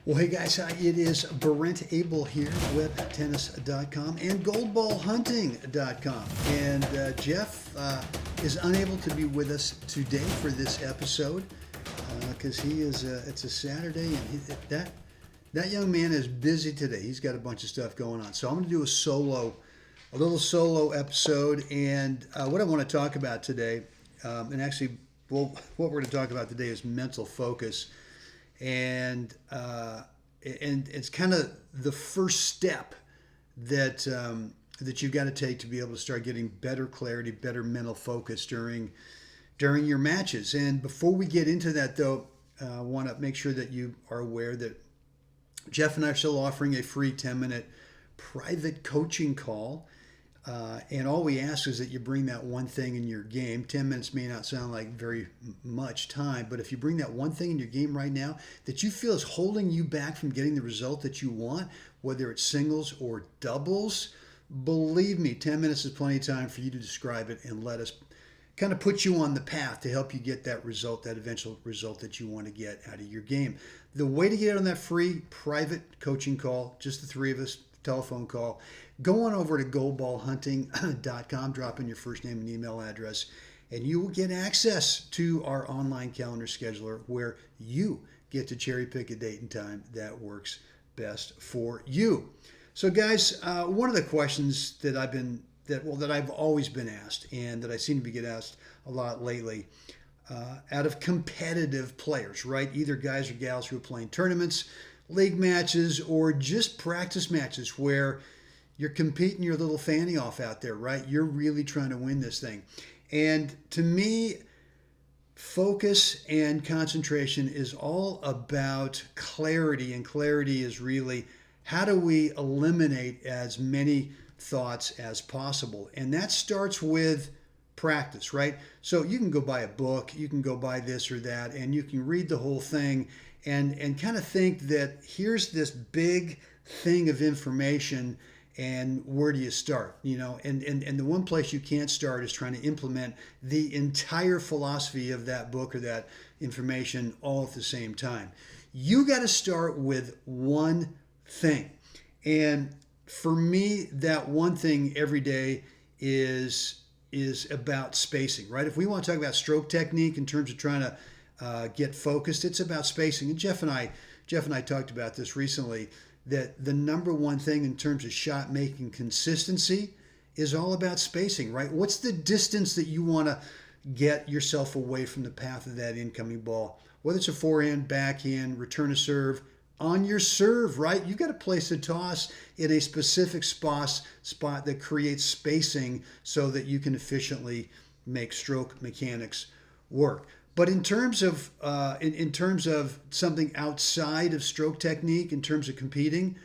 Well, hey guys, it is Brent Abel here with tennis.com and goldballhunting.com. And Jeff is unable to be with us today for this episode because it's a Saturday and that young man is busy today. He's got a bunch of stuff going on. So I'm going to do a little solo episode. And what I want to talk about today, what we're going to talk about today is mental focus. And it's kind of the first step that you've got to take to be able to start getting better clarity, better mental focus during your matches. And before we get into that, though, I want to make sure that you are aware that Jeff and I are still offering a free 10-minute private coaching call. And all we ask is that you bring that one thing in your game. 10 minutes may not sound like very much time, but if you bring that one thing in your game right now that you feel is holding you back from getting the result that you want, whether it's singles or doubles, believe me, 10 minutes is plenty of time for you to describe it and let us kind of put you on the path to help you get that result, that eventual result that you want to get out of your game. The way to get on that free private coaching call, just the three of us, telephone call, go on over to goldballhunting.com, drop in your first name and email address, and you will get access to our online calendar scheduler where you get to cherry pick a date and time that works best for you. So guys, one of the questions that I've always been asked and that I seem to be getting asked a lot lately out of competitive players, right? Either guys or gals who are playing tournaments, league matches, or just practice matches where you're competing your little fanny off out there, right? You're really trying to win this thing. And to me, focus and concentration is all about clarity. And clarity is really how do we eliminate as many thoughts as possible? And that starts with practice, right? So you can go buy a book, you can go buy this or that, and you can read the whole thing and kind of think that here's this big thing of information and where do you start? And the one place you can't start is trying to implement the entire philosophy of that book or that information all at the same time. You got to start with one thing. And for me, that one thing every day is about spacing, right? If we want to talk about stroke technique in terms of trying to get focused, it's about spacing. And Jeff and I talked about this recently, that the number one thing in terms of shot making consistency is all about spacing, right? What's the distance that you want to get yourself away from the path of that incoming ball? Whether it's a forehand, backhand, return a serve, on your serve, right? You got to place a toss in a specific spot that creates spacing so that you can efficiently make stroke mechanics work. But in terms of something outside of stroke technique, in terms of competing,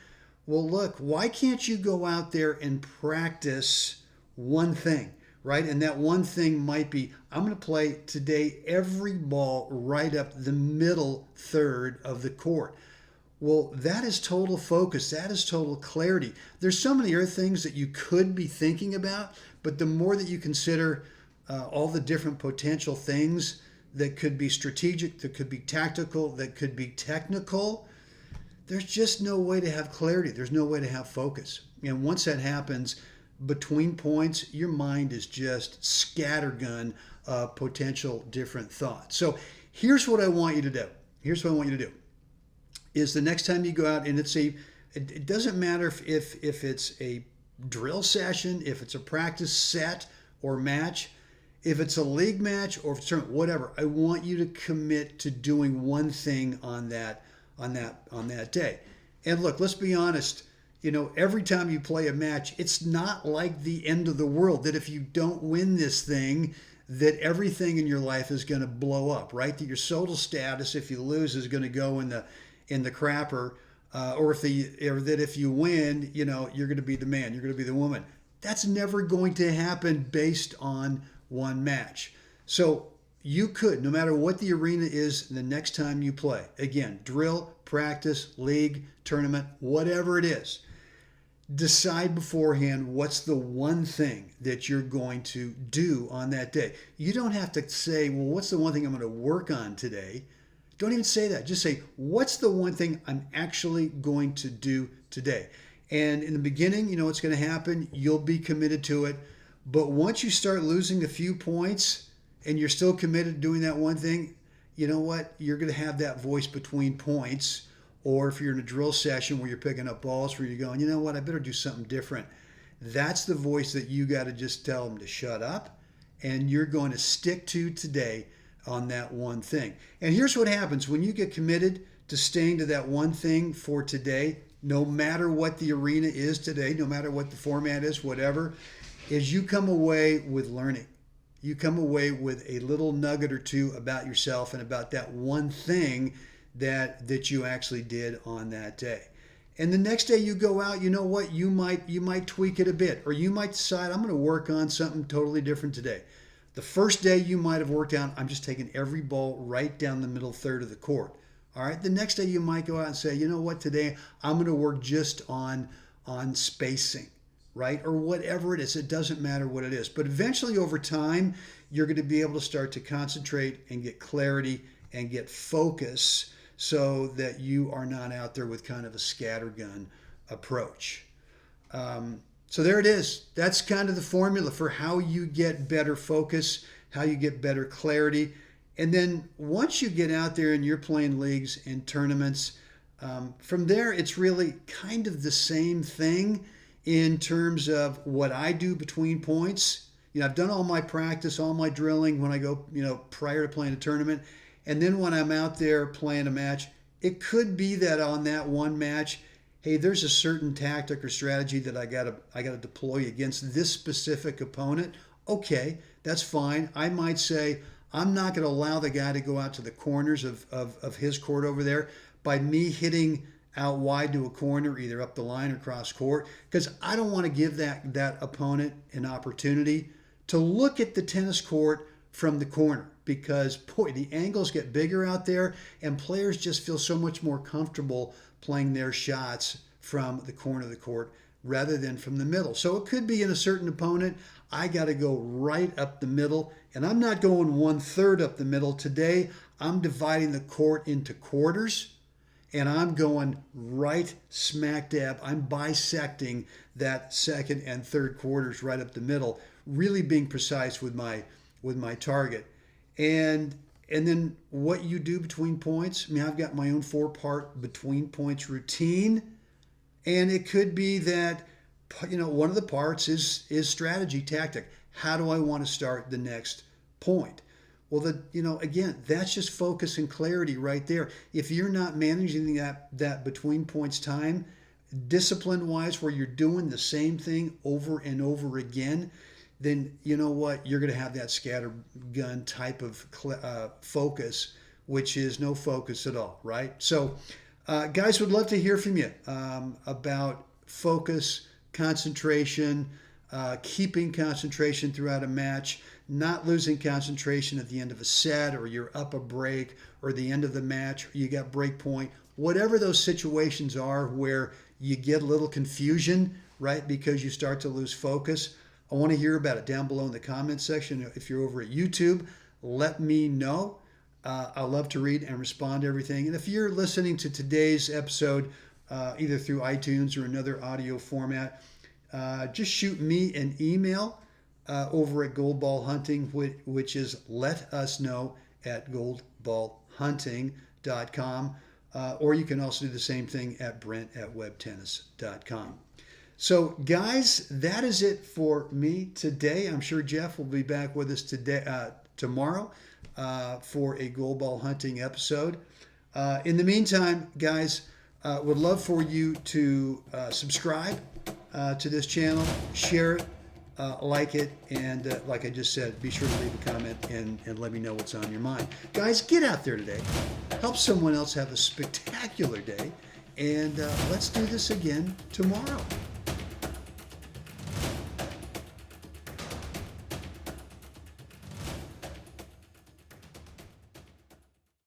well, look, why can't you go out there and practice one thing, right? And that one thing might be, I'm going to play today every ball right up the middle third of the court. Well, that is total focus. That is total clarity. There's so many other things that you could be thinking about, but the more that you consider all the different potential things that could be strategic, that could be tactical, that could be technical, there's just no way to have clarity. There's no way to have focus. And once that happens, between points, your mind is just scattergun of potential different thoughts. So here's what I want you to do. Is the next time you go out, and it doesn't matter if it's a drill session, if it's a practice set or match, if it's a league match or if it's whatever, I want you to commit to doing one thing on that day. And look, let's be honest, every time you play a match, it's not like the end of the world, that if you don't win this thing, that everything in your life is going to blow up, right? That your social status, if you lose, is going to go in the crapper, or that if you win, you're going to be the man, you're going to be the woman. That's never going to happen based on one match. So you could, no matter what the arena is the next time you play, again, drill, practice, league, tournament, whatever it is, decide beforehand what's the one thing that you're going to do on that day. You don't have to say, well, what's the one thing I'm going to work on today? Don't even say that. Just say, what's the one thing I'm actually going to do today? And in the beginning, you know what's going to happen. You'll be committed to it. But once you start losing a few points and you're still committed to doing that one thing, you know what? You're going to have that voice between points. Or if you're in a drill session where you're picking up balls where you're going, you know what? I better do something different. That's the voice that you got to just tell them to shut up. And you're going to stick to today on that one thing. And here's what happens when you get committed to staying to that one thing for today, no matter what the arena is today, no matter what the format is, whatever, is you come away with learning. You come away with a little nugget or two about yourself and about that one thing that you actually did on that day. And the next day you go out, you know what? You might tweak it a bit, or you might decide I'm going to work on something totally different today. The first day you might have worked out, I'm just taking every ball right down the middle third of the court. All right. The next day you might go out and say, you know what? Today I'm going to work just on spacing, right? Or whatever it is. It doesn't matter what it is. But eventually over time, you're going to be able to start to concentrate and get clarity and get focus so that you are not out there with kind of a scattergun approach. So there it is. That's kind of the formula for how you get better focus, how you get better clarity. And then once you get out there and you're playing leagues and tournaments, from there it's really kind of the same thing in terms of what I do between points. You know, I've done all my practice, all my drilling when I go, you know, prior to playing a tournament. And then when I'm out there playing a match, it could be that on that one match, hey, there's a certain tactic or strategy that I gotta deploy against this specific opponent. Okay, that's fine. I might say, I'm not going to allow the guy to go out to the corners of his court over there by me hitting out wide to a corner, either up the line or cross court, because I don't want to give that opponent an opportunity to look at the tennis court from the corner, because boy, the angles get bigger out there and players just feel so much more comfortable playing their shots from the corner of the court rather than from the middle. So it could be in a certain opponent, I got to go right up the middle, and I'm not going 1/3 up the middle. Today, I'm dividing the court into quarters, and I'm going right smack dab. I'm bisecting that second and third quarters right up the middle, really being precise with my target. And then what you do between points, I mean, I've got my own 4-part between points routine, and it could be that, you know, one of the parts is strategy, tactic. How do I want to start the next point? Well, again, that's just focus and clarity right there. If you're not managing that between points time, discipline-wise, where you're doing the same thing over and over again, then you know what? You're going to have that scattergun type of focus, which is no focus at all, right? So, guys, would love to hear from you about focus, concentration, keeping concentration throughout a match, not losing concentration at the end of a set, or you're up a break, or the end of the match, or you got break point, whatever those situations are where you get a little confusion, right, because you start to lose focus. I want to hear about it down below in the comments section. If you're over at YouTube, let me know. I love to read and respond to everything. And if you're listening to today's episode, either through iTunes or another audio format, just shoot me an email over at Gold Ball Hunting, which is letusknow@goldballhunting.com. Or you can also do the same thing at brent@webtennis.com. So, guys, that is it for me today. I'm sure Jeff will be back with us tomorrow for a Gold Ball Hunting episode. In the meantime, guys, would love for you to subscribe to this channel, share it, like it, and like I just said, be sure to leave a comment and let me know what's on your mind. Guys, get out there today. Help someone else have a spectacular day, and let's do this again tomorrow.